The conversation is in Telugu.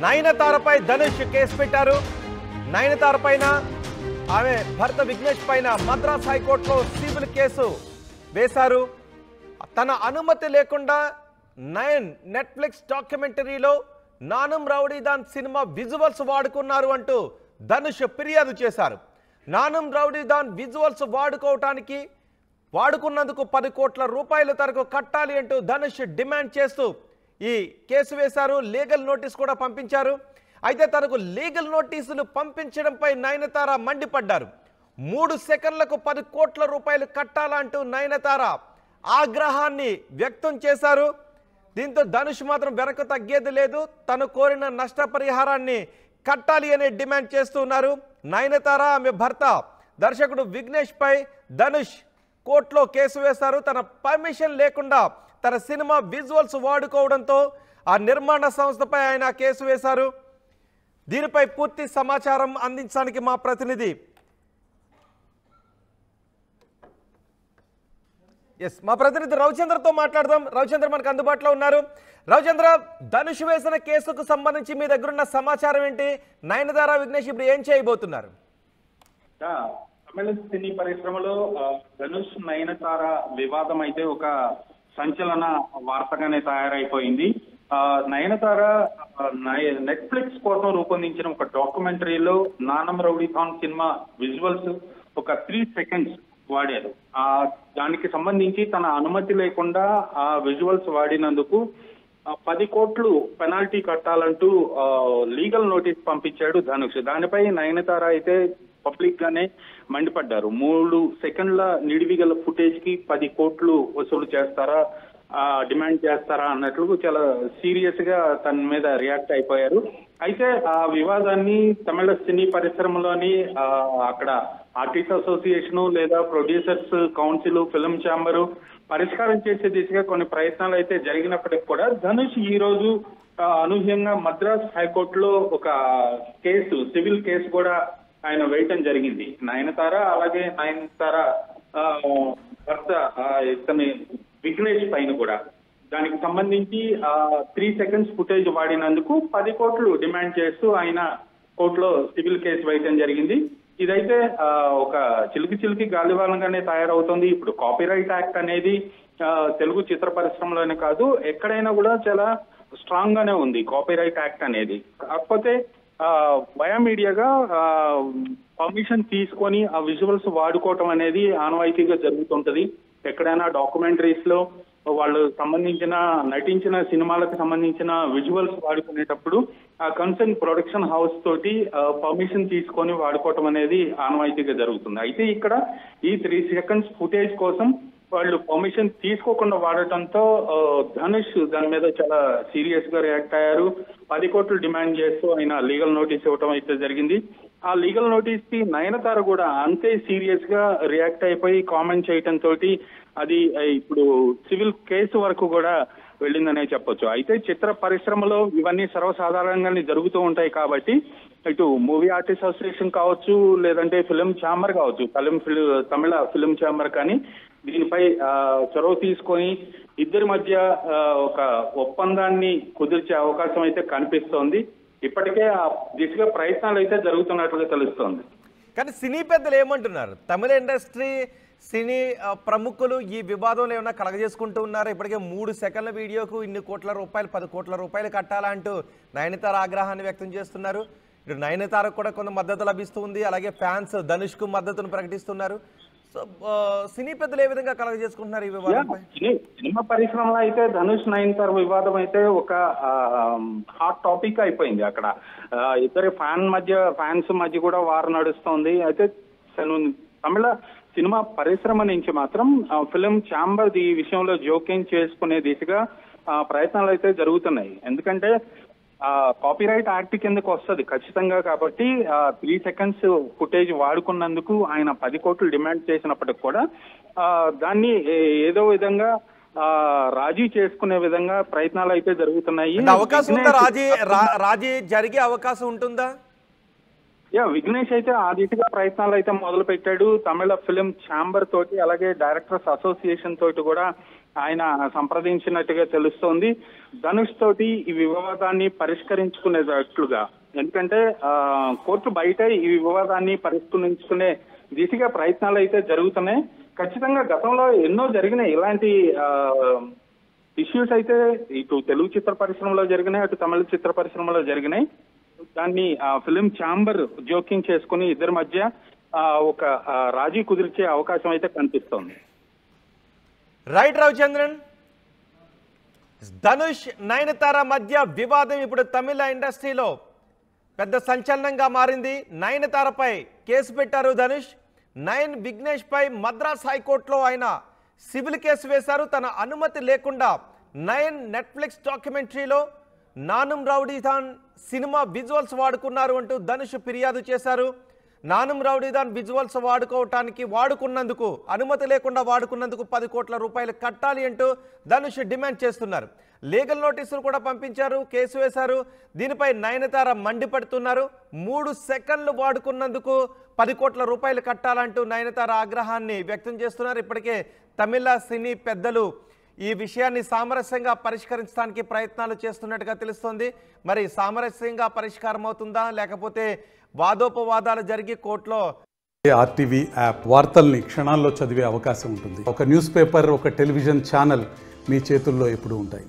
నయనతారపై ధనుష్ కేసు పెట్టారు. నయనతార పైన ఆమె భర్త విఘ్నేష్ పైన మద్రాస్ హైకోర్టులో సివిల్ కేసు వేశారు. తన అనుమతి లేకుండా నెట్ఫ్లిక్స్ డాక్యుమెంటరీలో నానం రౌడీదాన్ సినిమా విజువల్స్ వాడుకున్నారు అంటూ ధనుష్ ఫిర్యాదు చేశారు. నానం రౌడీదాన్ విజువల్స్ వాడుకున్నందుకు 10 కోట్ల రూపాయల తరకు కట్టాలి అంటూ ధనుష్ డిమాండ్ చేస్తూ ఈ కేసు వేశారు. లీగల్ నోటీస్ కూడా పంపించారు. అయితే తనకు లీగల్ నోటీసులు పంపించడంపై నయనతార మండిపడ్డారు. 3 సెకండ్లకు 10 కోట్ల రూపాయలు కట్టాలంటూ నయనతార ఆగ్రహాన్ని వ్యక్తం చేశారు. దీంతో ధనుష్ మాత్రం వెనక్కు తగ్గేది లేదు. తను కోరిన నష్టపరిహారాన్ని కట్టాలి అనే డిమాండ్ చేస్తున్నారు. నయనతార ఆమె భర్త దర్శకుడు విఘ్నేష్ పై ధనుష్ కోర్టులో కేసు వేశారు. తన పర్మిషన్ లేకుండా తన సినిమా విజువల్స్ వాడుకోవడంతో ఆ నిర్మాణ సంస్థపై ఆయన కేసు వేశారు. దీనిపై పూర్తి సమాచారం అందించడానికి మా ప్రతినిధి రవిచంద్రతో మాట్లాడదాం. రవిచంద్ర మనకు అందుబాటులో ఉన్నారు. రవిచంద్ర, ధనుష్ వేసిన కేసుకు సంబంధించి మీ దగ్గరున్న సమాచారం ఏంటి? నయనతార విఘ్నేష్ ఇప్పుడు ఏం చేయబోతున్నారు? తమిళ సినీ పరిశ్రమలో ధనుష్ నయనతార వివాదం అయితే ఒక సంచలన వార్తగానే తయారైపోయింది. నయనతార నెట్ఫ్లిక్స్ కోసం రూపొందించిన ఒక డాక్యుమెంటరీలో నానం రౌడీదాన్ సినిమా విజువల్స్ ఒక 3 సెకండ్స్ వాడారు. దానికి సంబంధించి తన అనుమతి లేకుండా ఆ విజువల్స్ వాడినందుకు 10 కోట్లు పెనాల్టీ కట్టాలంటూ లీగల్ నోటీస్ పంపించాడు ధనుష్. దానిపై నయనతార అయితే పబ్లిక్ గానే మండిపడ్డారు. 3 సెకండ్ల నిడివిగల ఫుటేజ్ కి 10 కోట్లు వసూలు చేస్తారా, డిమాండ్ చేస్తారా అన్నట్లు చాలా సీరియస్ గా తన మీద రియాక్ట్ అయిపోయారు. అయితే ఆ వివాదాన్ని తమిళ సినీ పరిశ్రమలోని అక్కడ ఆర్టిస్ట్ అసోసియేషన్ లేదా ప్రొడ్యూసర్స్ కౌన్సిల్, ఫిల్మ్ ఛాంబరు పరిష్కారం చేసే దిశగా కొన్ని ప్రయత్నాలు అయితే జరిగినప్పటికీ కూడా ధనుష్ ఈ రోజు అనూహ్యంగా మద్రాస్ హైకోర్టులో ఒక కేసు, సివిల్ కేసు కూడా ఆయన వేయటం జరిగింది. నయనతార అలాగే నయనతార భర్త ఇతని విఘ్నేష్ పైన కూడా దానికి సంబంధించి 3 సెకండ్స్ ఫుటేజ్ వాడినందుకు 10 కోట్లు డిమాండ్ చేస్తూ ఆయన కోర్టులో సివిల్ కేసు వేయటం జరిగింది. ఇదైతే ఒక చిలికి గాలివాలంగానే తయారవుతుంది. ఇప్పుడు కాపీరైట్ యాక్ట్ అనేది తెలుగు చిత్ర పరిశ్రమలోనే కాదు, ఎక్కడైనా కూడా చాలా స్ట్రాంగ్ గానే ఉంది కాపీరైట్ యాక్ట్ అనేది. కాకపోతే వయా మీడియాగా పర్మిషన్ తీసుకొని ఆ విజువల్స్ వాడుకోవటం అనేది ఆనవాయితీగా జరుగుతుంటది. ఎక్కడైనా డాక్యుమెంటరీస్ లో వాళ్ళు నటించిన సినిమాలకు సంబంధించిన విజువల్స్ వాడుకునేటప్పుడు ఆ కన్సర్న్ ప్రొడక్షన్ హౌస్ తోటి పర్మిషన్ తీసుకొని వాడుకోవటం అనేది ఆనవాయితీగా జరుగుతుంది. అయితే ఇక్కడ ఈ 3 సెకండ్స్ ఫుటేజ్ కోసం వాళ్ళు పర్మిషన్ తీసుకోకుండా వాడటంతో ధనుష్ దాని మీద చాలా సీరియస్ గా రియాక్ట్ అయ్యారు. 10 కోట్లు డిమాండ్ చేస్తూ ఆయన లీగల్ నోటీస్ ఇవ్వటం అయితే జరిగింది. ఆ లీగల్ నోటీస్ కి నయనతార కూడా అంతే సీరియస్ గా రియాక్ట్ అయిపోయి కామెంట్ చేయటం తోటి అది ఇప్పుడు సివిల్ కేసు వరకు కూడా వెళ్ళిందనే చెప్పొచ్చు. అయితే చిత్ర పరిశ్రమలో ఇవన్నీ సర్వసాధారణంగానే జరుగుతూ ఉంటాయి కాబట్టి ఇటు మూవీ ఆర్టిస్ట్ అసోసియేషన్ కావచ్చు, లేదంటే ఫిలిం ఛాంబర్ కావచ్చు, తమిళ ఫిలిం ఛాంబర్ కానీ దీనిపై చొరవ తీసుకొని ఇద్దరి మధ్య ఒక ఒప్పందాన్ని కుదిర్చే అవకాశం అయితే కనిపిస్తోంది. ఇప్పటికే ఆ దిశగా ప్రయత్నాలు అయితే జరుగుతున్నట్లుగా తెలుస్తోంది. కానీ సినీ పెద్దలు ఏమంటున్నారు? తమిళ ఇండస్ట్రీ సినీ ప్రముఖులు ఈ వివాదంలో ఏమైనా కలగజేసుకుంటూ ఉన్నారు? ఇప్పటికే 3 సెకండ్ల వీడియోకు ఇన్ని కోట్ల రూపాయలు, 10 కోట్ల రూపాయలు కట్టాలంటూ నయనతార ఆగ్రహాన్ని వ్యక్తం చేస్తున్నారు. ఇటు నయనతారకు కూడా కొంత మద్దతు లభిస్తుంది. అలాగే ఫ్యాన్స్ ధనుష్కు మద్దతును ప్రకటిస్తున్నారు. సో సినీ పెద్దలు ఏ విధంగా కలగజేసుకుంటున్నారు ఈ వివాదంపై? సినిమా పరిశ్రమలో అయితే ధనుష్ నయనతార వివాదం అయితే ఒక హాట్ టాపిక్ అయిపోయింది. అక్కడ ఇద్దరు ఫ్యాన్స్ మధ్య కూడా వార్ నడుస్తోంది. అయితే తమిళ సినిమా పరిశ్రమ నుంచి మాత్రం ఫిలిం ఛాంబర్ ఈ విషయంలో జోక్యం చేసుకునే దిశగా ప్రయత్నాలు అయితే జరుగుతున్నాయి. ఎందుకంటే కాపీరైట్ యాక్ట్ కిందకు వస్తుంది ఖచ్చితంగా. కాబట్టి 3 సెకండ్స్ ఫుటేజ్ వాడుకున్నందుకు ఆయన 10 కోట్లు డిమాండ్ చేసినప్పటికి కూడా దాన్ని ఏదో విధంగా రాజీ చేసుకునే విధంగా ప్రయత్నాలు అయితే జరుగుతున్నాయి. అవకాశం ఉందా? రాజీ జరిగే అవకాశం ఉంటుందా? విఘ్నేష్ అయితే ఆ దిశగా ప్రయత్నాలు అయితే మొదలు పెట్టాడు. తమిళ ఫిలిం ఛాంబర్ తోటి అలాగే డైరెక్టర్స్ అసోసియేషన్ తోటి కూడా ఆయన సంప్రదించినట్టుగా తెలుస్తోంది. ధనుష్ తోటి ఈ వివాదాన్ని పరిష్కరించుకునేటట్లుగా, ఎందుకంటే కోర్టు బయట ఈ వివాదాన్ని పరిష్కరించుకునే దిశగా ప్రయత్నాలు అయితే జరుగుతున్నాయి. ఖచ్చితంగా గతంలో ఎన్నో జరిగినాయి ఇలాంటి ఇష్యూస్ అయితే, ఇటు తెలుగు చిత్ర పరిశ్రమలో జరిగినాయి, అటు తమిళ చిత్ర పరిశ్రమలో జరిగినాయి. దాన్ని ఫిలిం ఛాంబర్ జోక్యం చేసుకుని ఇద్దరి మధ్య ఒక రాజీ కుదిర్చే అవకాశం అయితే కనిపిస్తోంది. రైట్ రవిచంద్రన్, ధనుష్ నయనతార మధ్య వివాదం ఇప్పుడు తమిళ ఇండస్ట్రీలో పెద్ద సంచలనంగా మారింది. నయనతారపై కేసు పెట్టారు ధనుష్. విఘ్నేష్ పై మద్రాస్ హైకోర్టులో ఆయన సివిల్ కేసు వేశారు. తన అనుమతి లేకుండా నెట్ఫ్లిక్స్ డాక్యుమెంటరీలో నానుం రౌడీదాన్ సినిమా విజువల్స్ వాడుకున్నారు అంటూ ధనుష్ ఫిర్యాదు చేశారు. నానుం రౌడీదాన్ విజువల్స్ వాడుకున్నందుకు అనుమతి లేకుండా వాడుకున్నందుకు 10 కోట్ల రూపాయలు కట్టాలి అంటూ ధనుష్ డిమాండ్ చేస్తున్నారు. లీగల్ నోటీసులు కూడా పంపించారు, కేసు వేశారు. దీనిపై నయనతార మండిపడుతున్నారు. 3 సెకండ్లు వాడుకున్నందుకు 10 కోట్ల రూపాయలు కట్టాలంటూ నయనతార ఆగ్రహాన్ని వ్యక్తం చేస్తున్నారు. ఇప్పటికే తమిళ సినీ పెద్దలు ఈ విషయాన్ని సామరస్యంగా పరిష్కరించడానికి ప్రయత్నాలు చేస్తున్నట్టుగా తెలుస్తోంది. మరి సామరస్యంగా పరిష్కారం అవుతుందా, లేకపోతే వాదోపవాదాలు జరిగి కోర్టులో? ఆర్టీవీ యాప్ వార్తల్ని క్షణాల్లో చదివే అవకాశం ఉంటుంది. ఒక న్యూస్ పేపర్, ఒక టెలివిజన్ ఛానల్ మీ చేతుల్లో ఎప్పుడూ ఉంటాయి.